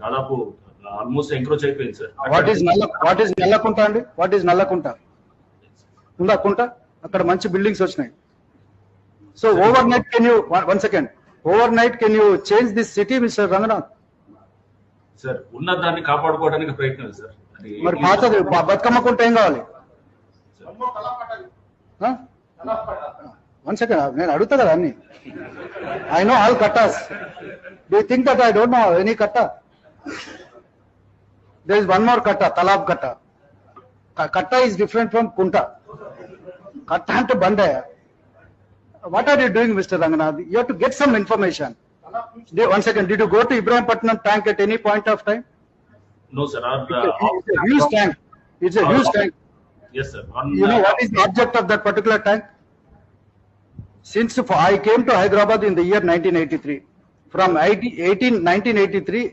దాదాపు almost encroach అయిపోయింది sir. What is Nallakunta అండి? What is Nallakunta? ఉందా కుంట? అక్కడ మంచి బిల్డింగ్స్ వచ్చినాయి. So over night can you, one second, over night can you change this city mister Ranganath? Sir ఉన్న దాన్ని కాపాడుకోవడానికి ప్రయత్నం సార్. మరి పాతది బతుకమ్మ కుంట ఏం కావాలి? వన్ సెకండ్, నేను అడుగుతా కదా అన్ని. I know all kattas. Do you think that I don't know any katta? There is one more katta, Talab కట్ట. కట్ట ఈస్ డిఫరెంట్ ఫ్రమ్ కుంట. కట్ట అంటే బండే. What are you doing, Mr. Ranganath? You have to get some information. One second, did you go to Ibrahimpatnam tank at any point of time? No, sir. It's a huge tank. It's a huge tank. Yes, sir. You know what is the object of that particular tank? Since I came to Hyderabad in the year 1983, from 1983,